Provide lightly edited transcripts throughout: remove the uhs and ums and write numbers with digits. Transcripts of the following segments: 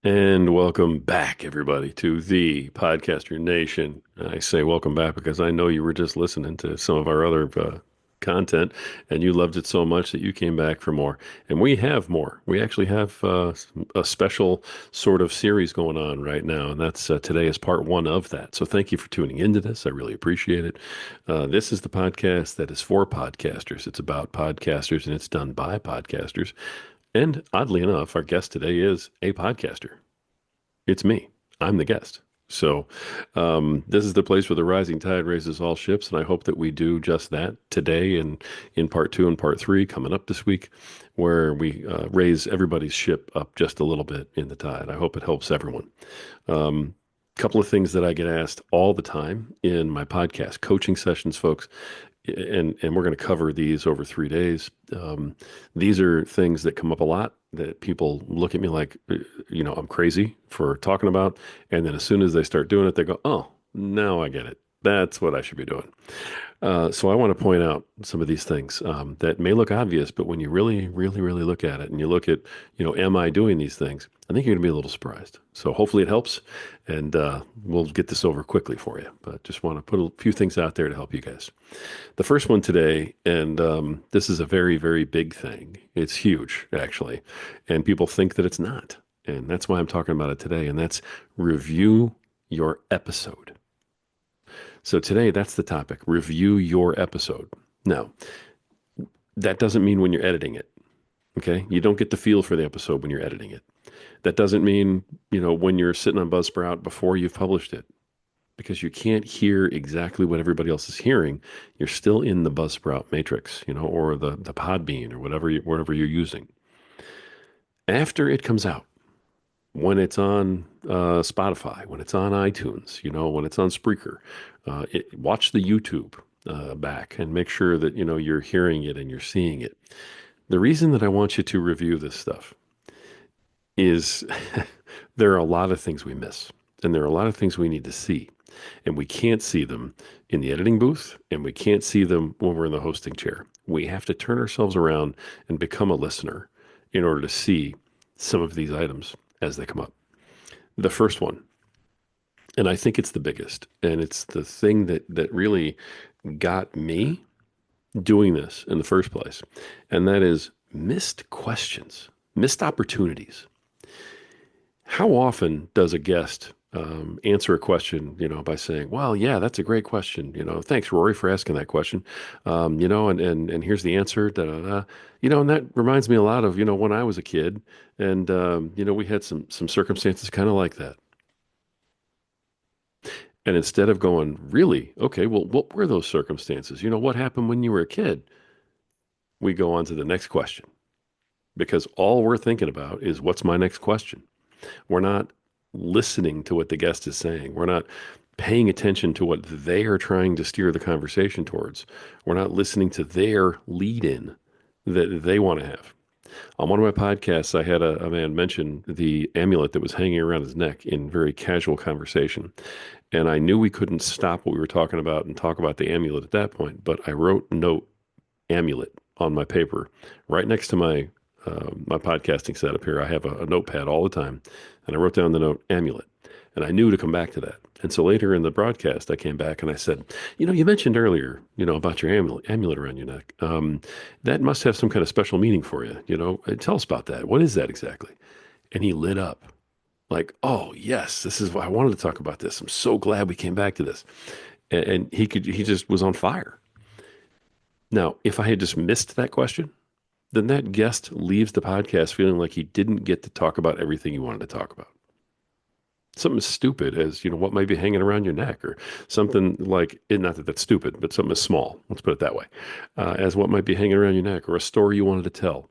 And welcome back, everybody, to the Podcaster Nation. I say welcome back because I know you were just listening to some of our other content and you loved it so much that you came back for more. And we have more. We actually have a special sort of series going on right now, and that's today is part one of that. So thank you for tuning into this. I really appreciate it. This is the podcast that is for podcasters. It's about podcasters and it's done by podcasters. And oddly enough, our guest today is a podcaster. It's me. I'm the guest. So, this is the place where the rising tide raises all ships, and I hope that we do just that today and in part two and part three coming up this week, where we raise everybody's ship up just a little bit in the tide. I hope it helps everyone. Couple of things that I get asked all the time in my podcast coaching sessions, folks, and we're going to cover these over 3 days. These are things that come up a lot that people look at me like, I'm crazy for talking about. And then as soon as they start doing it, they go, oh, now I get it. That's what I should be doing. So I want to point out some of these things that may look obvious, but when you really, really, really look at it and you look at, am I doing these things? I think you're going to be a little surprised. So hopefully it helps, and we'll get this over quickly for you. But just want to put a few things out there to help you guys. The first one today, and this is a very, very big thing. It's huge, actually, and people think that it's not. And that's why I'm talking about it today, and that's review your episode. So today, that's the topic. Review your episode. Now, that doesn't mean when you're editing it. Okay. You don't get the feel for the episode when you're editing it. That doesn't mean, when you're sitting on Buzzsprout before you've published it, because you can't hear exactly what everybody else is hearing. You're still in the Buzzsprout matrix, or the Podbean or whatever you're using. After it comes out, when it's on Spotify, when it's on iTunes, when it's on Spreaker, watch the YouTube back and make sure that, you're hearing it and you're seeing it. The reason that I want you to review this stuff is there are a lot of things we miss, and there are a lot of things we need to see, and we can't see them in the editing booth, and we can't see them when we're in the hosting chair. We have to turn ourselves around and become a listener in order to see some of these items as they come up. The first one, and I think it's the biggest, and it's the thing that really got me doing this in the first place, and that is missed questions, missed opportunities. How often does a guest answer a question, by saying, well, yeah, that's a great question. Thanks, Rory, for asking that question. And here's the answer. Da, da, da. And that reminds me a lot of, when I was a kid and, we had some circumstances kind of like that. And instead of going, really, okay, well, what were those circumstances? What happened when you were a kid? We go on to the next question because all we're thinking about is what's my next question? We're not listening to what the guest is saying. We're not paying attention to what they are trying to steer the conversation towards. We're not listening to their lead in that they want to have. On one of my podcasts, I had a man mention the amulet that was hanging around his neck in very casual conversation. And I knew we couldn't stop what we were talking about and talk about the amulet at that point, but I wrote note amulet on my paper right next to my podcasting setup here. I have a notepad all the time, and I wrote down the note amulet, and I knew to come back to that. And so later in the broadcast, I came back and I said, you mentioned earlier, about your amulet around your neck. That must have some kind of special meaning for you. Tell us about that. What is that exactly? And he lit up like, oh yes, this is why I wanted to talk about this. I'm so glad we came back to this. And he just was on fire. Now, if I had just missed that question, then that guest leaves the podcast feeling like he didn't get to talk about everything he wanted to talk about. Something as stupid as, what might be hanging around your neck, or something like, not that that's stupid, but something as small, let's put it that way, as what might be hanging around your neck, or a story you wanted to tell.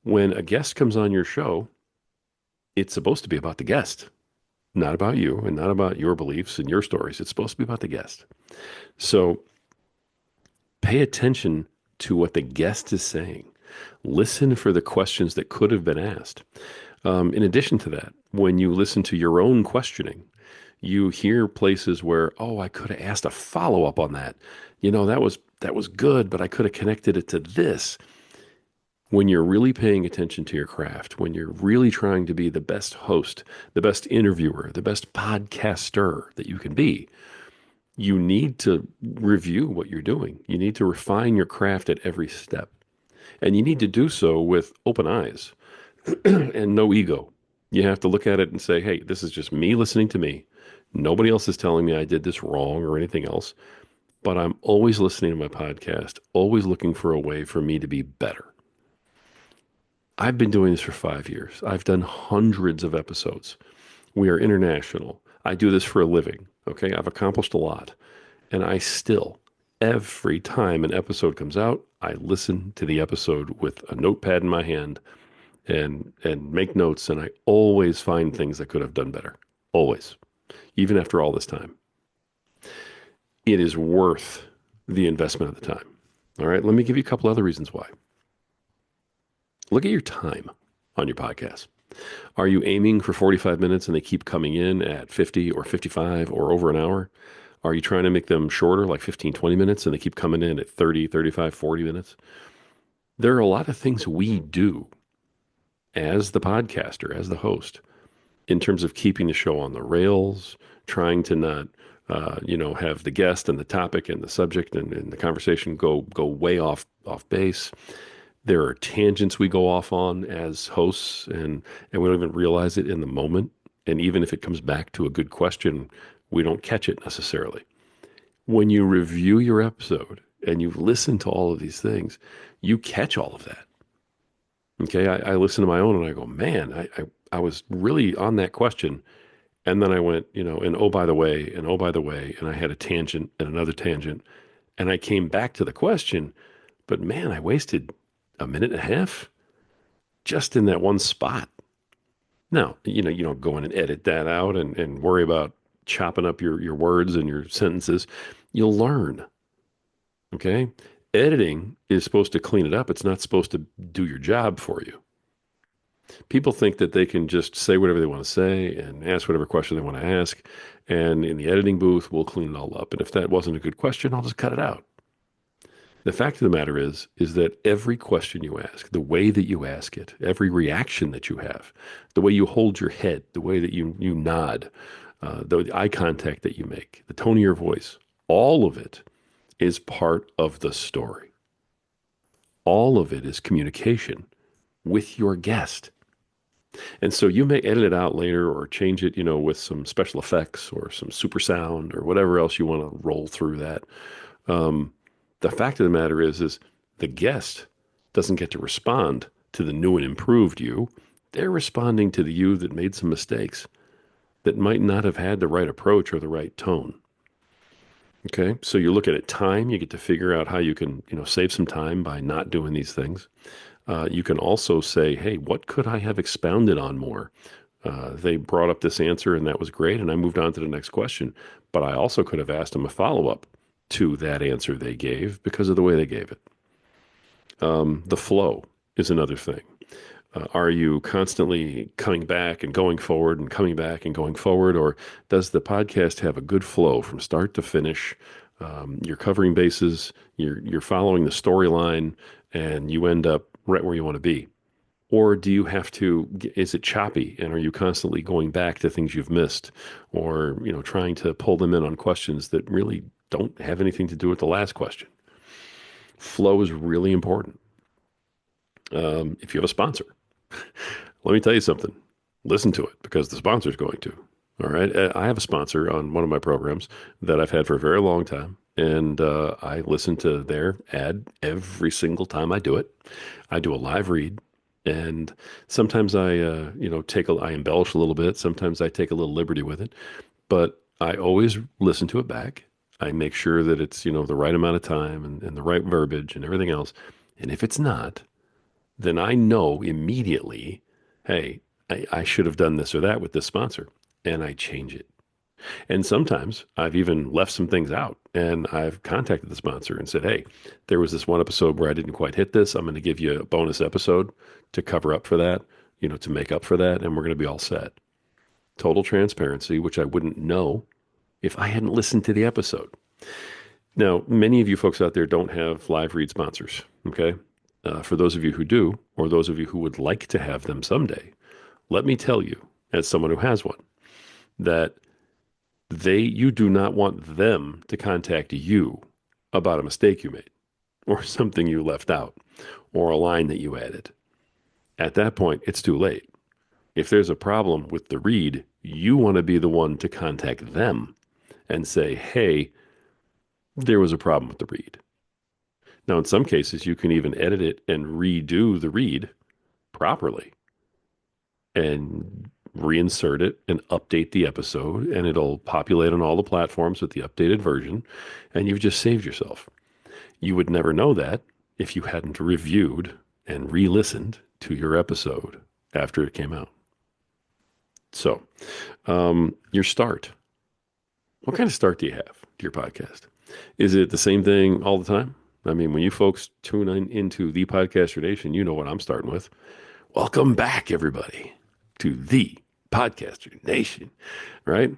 When a guest comes on your show, it's supposed to be about the guest, not about you and not about your beliefs and your stories. It's supposed to be about the guest. So pay attention to what the guest is saying. Listen for the questions that could have been asked. In addition to that, when you listen to your own questioning, you hear places where, oh, I could have asked a follow-up on that. That was good, but I could have connected it to this. When you're really paying attention to your craft, when you're really trying to be the best host, the best interviewer, the best podcaster that you can be, you need to review what you're doing. You need to refine your craft at every step. And you need to do so with open eyes and no ego. You have to look at it and say, hey, this is just me listening to me. Nobody else is telling me I did this wrong or anything else, but I'm always listening to my podcast, always looking for a way for me to be better. I've been doing this for 5 years. I've done hundreds of episodes. We are international. I do this for a living. Okay. I've accomplished a lot. And I still, every time an episode comes out, I listen to the episode with a notepad in my hand and make notes. And I always find things I could have done better. Always. Even after all this time. It is worth the investment of the time. All right. Let me give you a couple other reasons why. Look at your time on your podcast. Are you aiming for 45 minutes and they keep coming in at 50 or 55 or over an hour? Are you trying to make them shorter, like 15, 20 minutes, and they keep coming in at 30, 35, 40 minutes? There are a lot of things we do as the podcaster, as the host, in terms of keeping the show on the rails, trying to not, have the guest and the topic and the subject and the conversation go way off base. There are tangents we go off on as hosts, and we don't even realize it in the moment. And even if it comes back to a good question, we don't catch it necessarily. When you review your episode and you listen to all of these things, you catch all of that. Okay, I listen to my own and I go, man, I was really on that question. And then I went, and oh, by the way, and oh, by the way, and I had a tangent and another tangent. And I came back to the question, but man, I wasted a minute and a half just in that one spot. Now, you don't go in and edit that out and worry about chopping up your words and your sentences. You'll learn. Okay. Editing is supposed to clean it up. It's not supposed to do your job for you. People think that they can just say whatever they want to say and ask whatever question they want to ask. And in the editing booth, we'll clean it all up. And if that wasn't a good question, I'll just cut it out. The fact of the matter is that every question you ask, the way that you ask it, every reaction that you have, the way you hold your head, the way that you nod, the eye contact that you make, the tone of your voice, all of it is part of the story. All of it is communication with your guest. And so you may edit it out later or change it, with some special effects or some super sound or whatever else you want to roll through that. The fact of the matter is the guest doesn't get to respond to the new and improved you. They're responding to the you that made some mistakes that might not have had the right approach or the right tone. Okay, so you're looking at time. You get to figure out how you can, save some time by not doing these things. You can also say, hey, what could I have expounded on more? They brought up this answer and that was great, and I moved on to the next question. But I also could have asked them a follow-up to that answer they gave because of the way they gave it. The flow is another thing. Are you constantly coming back and going forward and coming back and going forward, or does the podcast have a good flow from start to finish? You're covering bases, you're following the storyline, and you end up right where you want to be. Or do you have to, is it choppy? And are you constantly going back to things you've missed or, trying to pull them in on questions that really don't have anything to do with the last question? Flow is really important. If you have a sponsor, let me tell you something. Listen to it because the sponsor is going to. All right. I have a sponsor on one of my programs that I've had for a very long time. And I listen to their ad every single time I do it. I do a live read. And sometimes I embellish a little bit. Sometimes I take a little liberty with it. But I always listen to it back. I make sure that it's, the right amount of time and the right verbiage and everything else. And if it's not, then I know immediately, hey, I should have done this or that with this sponsor. And I change it. And sometimes I've even left some things out and I've contacted the sponsor and said, hey, there was this one episode where I didn't quite hit this. I'm going to give you a bonus episode to cover up for that, to make up for that. And we're going to be all set. Total transparency, which I wouldn't know if I hadn't listened to the episode. Now, many of you folks out there don't have live read sponsors. Okay. For those of you who do, or those of you who would like to have them someday, let me tell you, as someone who has one, that you do not want them to contact you about a mistake you made or something you left out or a line that you added. At that point, it's too late. If there's a problem with the read, you want to be the one to contact them and say, hey, there was a problem with the read. Now, in some cases, you can even edit it and redo the read properly and reinsert it and update the episode, and it'll populate on all the platforms with the updated version, and you've just saved yourself. You would never know that if you hadn't reviewed and re-listened to your episode after it came out. So, your start. What kind of start do you have to your podcast? Is it the same thing all the time? I mean, when you folks tune into the Podcaster Nation, you know what I'm starting with. Welcome back, everybody, to the Podcaster Nation, right?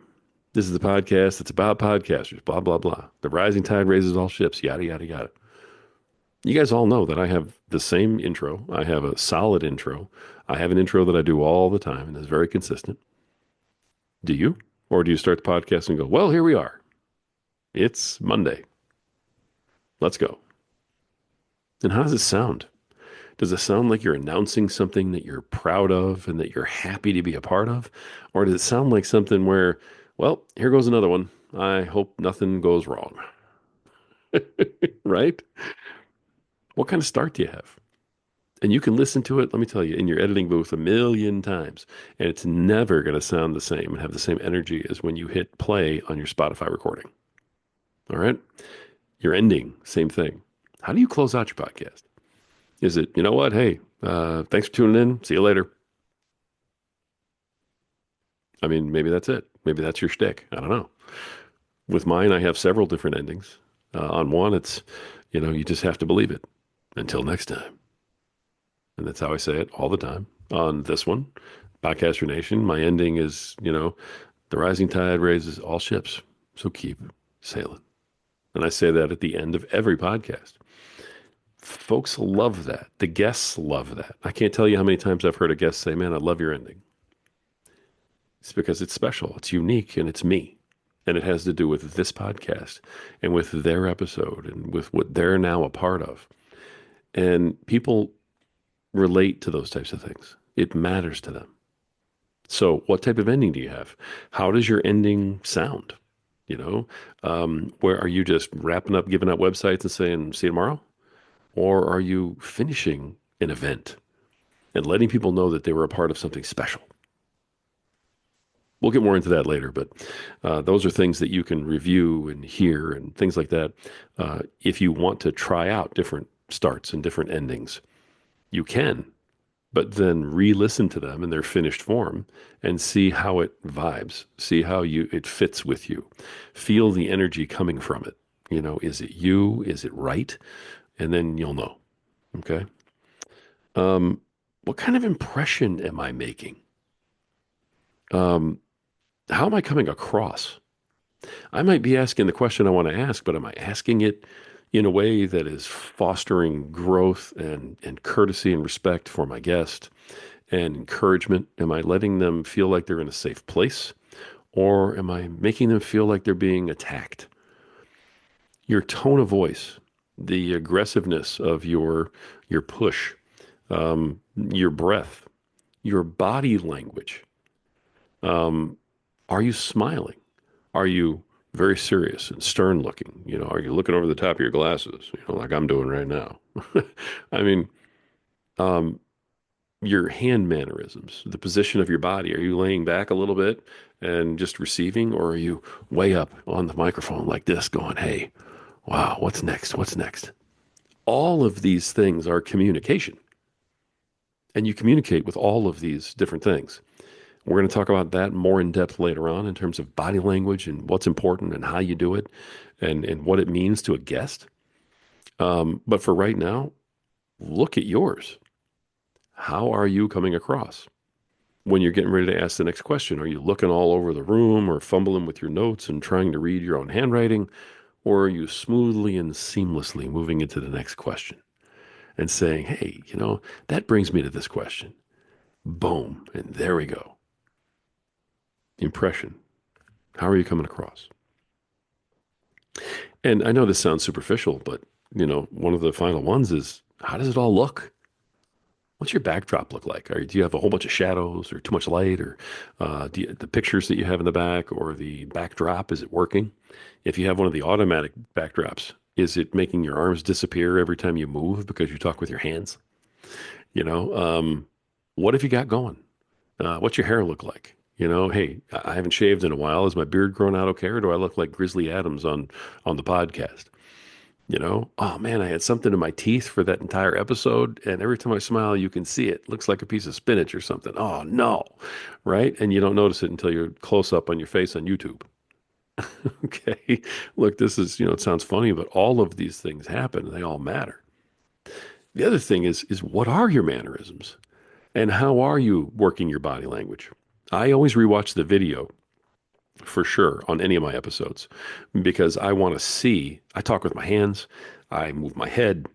This is the podcast that's about podcasters, blah, blah, blah. The rising tide raises all ships, yada, yada, yada. You guys all know that I have the same intro. I have a solid intro. I have an intro that I do all the time and is very consistent. Do you? Or do you start the podcast and go, well, here we are. It's Monday. Let's go. And how does it sound? Does it sound like you're announcing something that you're proud of and that you're happy to be a part of? Or does it sound like something where, well, here goes another one. I hope nothing goes wrong. Right? What kind of start do you have? And you can listen to it, let me tell you, in your editing booth a million times, and it's never going to sound the same and have the same energy as when you hit play on your Spotify recording. All right? Your ending, same thing. How do you close out your podcast? Is it, you know what? Hey, thanks for tuning in. See you later. I mean, maybe that's it. Maybe that's your shtick. I don't know. With mine, I have several different endings. On one, it's, you just have to believe it. Until next time. And that's how I say it all the time. On this one, Podcaster Nation, my ending is, the rising tide raises all ships. So keep sailing. And I say that at the end of every podcast. Folks love that. The guests love that. I can't tell you how many times I've heard a guest say, man, I love your ending. It's because it's special, it's unique, and it's me. And it has to do with this podcast and with their episode and with what they're now a part of. And people relate to those types of things. It matters to them. So what type of ending do you have? How does your ending sound? Where are you just wrapping up, giving up websites and saying, see you tomorrow? Or are you finishing an event and letting people know that they were a part of something special? We'll get more into that later, but those are things that you can review and hear and things like that. If you want to try out different starts and different endings, you can, but then re-listen to them in their finished form and see how it vibes, see how it fits with you. Feel the energy coming from it. Is it you? Is it right? And then you'll know. Okay. What kind of impression am I making? How am I coming across? I might be asking the question I want to ask, but am I asking it in a way that is fostering growth and courtesy and respect for my guest and encouragement? Am I letting them feel like they're in a safe place? Or am I making them feel like they're being attacked? Your tone of voice, the aggressiveness of your push, your breath, your body language. Are you smiling? Are you very serious and stern looking? Are you looking over the top of your glasses, like I'm doing right now? I mean, your hand mannerisms, the position of your body. Are you laying back a little bit and just receiving, or are you way up on the microphone like this going, hey, wow, what's next? What's next? All of these things are communication. And you communicate with all of these different things. We're going to talk about that more in depth later on in terms of body language and what's important and how you do it and what it means to a guest. But for right now, look at yours. How are you coming across? When you're getting ready to ask the next question, are you looking all over the room or fumbling with your notes and trying to read your own handwriting? Or are you smoothly and seamlessly moving into the next question? and saying, hey, that brings me to this question. Boom. And there we go. Impression. How are you coming across? And I know this sounds superficial, but one of the final ones is how does it all look? What's your backdrop look like? Do you have a whole bunch of shadows or too much light or the pictures that you have in the back or the backdrop, is it working? If you have one of the automatic backdrops, is it making your arms disappear every time you move because you talk with your hands? You know, what have you got going? What's your hair look like? Hey, I haven't shaved in a while. Is my beard growing out okay, or do I look like Grizzly Adams on the podcast? Oh man, I had something in my teeth for that entire episode, and every time I smile, you can see it. Looks like a piece of spinach or something. Oh no, right? And you don't notice it until you're close up on your face on YouTube. Okay, look, this is it sounds funny, but all of these things happen, and they all matter. The other thing is what are your mannerisms, and how are you working your body language? I always rewatch the video for sure on any of my episodes because I want to see. I talk with my hands, I move my head,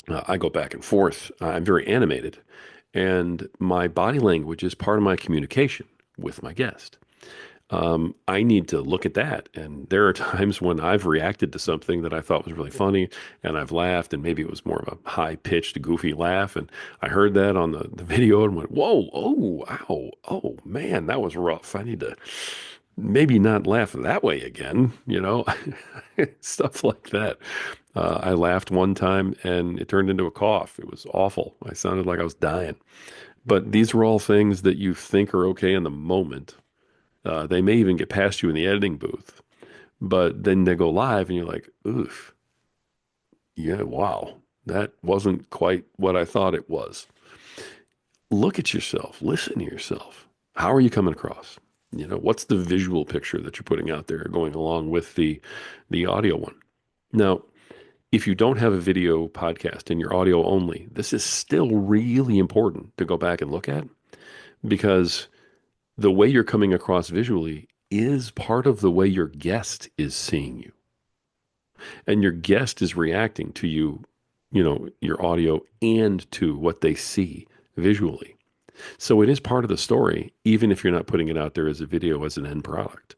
I go back and forth. I'm very animated, and my body language is part of my communication with my guest. I need to look at that. And there are times when I've reacted to something that I thought was really funny and I've laughed, and maybe it was more of a high pitched, goofy laugh. And I heard that on the video and went, whoa, oh, ow, oh, man, that was rough. I need to maybe not laugh that way again, stuff like that. I laughed one time and it turned into a cough. It was awful. I sounded like I was dying. But these were all things that you think are okay in the moment. They may even get past you in the editing booth, but then they go live and you're like, oof, yeah, wow, that wasn't quite what I thought it was. Look at yourself, listen to yourself. How are you coming across? What's the visual picture that you're putting out there going along with the audio one? Now, if you don't have a video podcast and you're audio only, this is still really important to go back and look at because the way you're coming across visually is part of the way your guest is seeing you. And your guest is reacting to your audio and to what they see visually. So it is part of the story, even if you're not putting it out there as a video as an end product.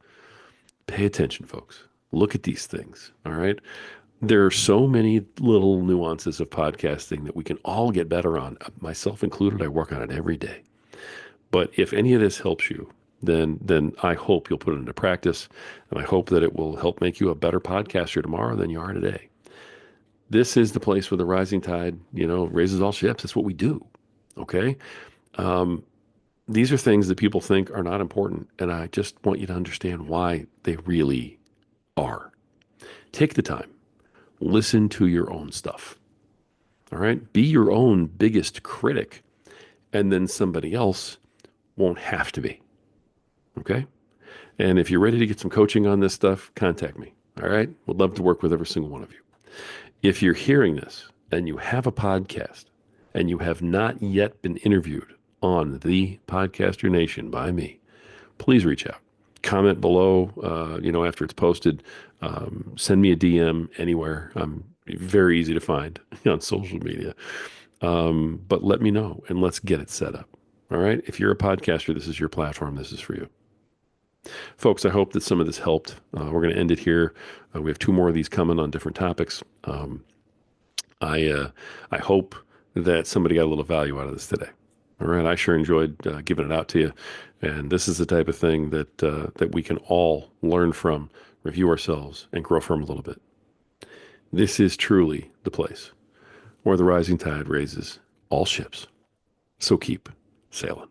Pay attention, folks. Look at these things. All right. There are so many little nuances of podcasting that we can all get better on, myself included. I work on it every day. But if any of this helps you, then I hope you'll put it into practice, and I hope that it will help make you a better podcaster tomorrow than you are today. This is the place where the rising tide, raises all ships. That's what we do. Okay. These are things that people think are not important, and I just want you to understand why they really are. Take the time, listen to your own stuff. All right. Be your own biggest critic, and then somebody else won't have to be. Okay. And if you're ready to get some coaching on this stuff, contact me. All right. Would love to work with every single one of you. If you're hearing this and you have a podcast and you have not yet been interviewed on the Podcaster Nation by me, please reach out. Comment below, after it's posted. Send me a DM anywhere. I'm very easy to find on social media. But let me know and let's get it set up. All right. If you're a podcaster, this is your platform. This is for you. Folks, I hope that some of this helped. We're going to end it here. We have two more of these coming on different topics. I hope that somebody got a little value out of this today. All right, I sure enjoyed giving it out to you, and this is the type of thing that we can all learn from, review ourselves, and grow from a little bit. This is truly the place where the rising tide raises all ships. So keep sailing.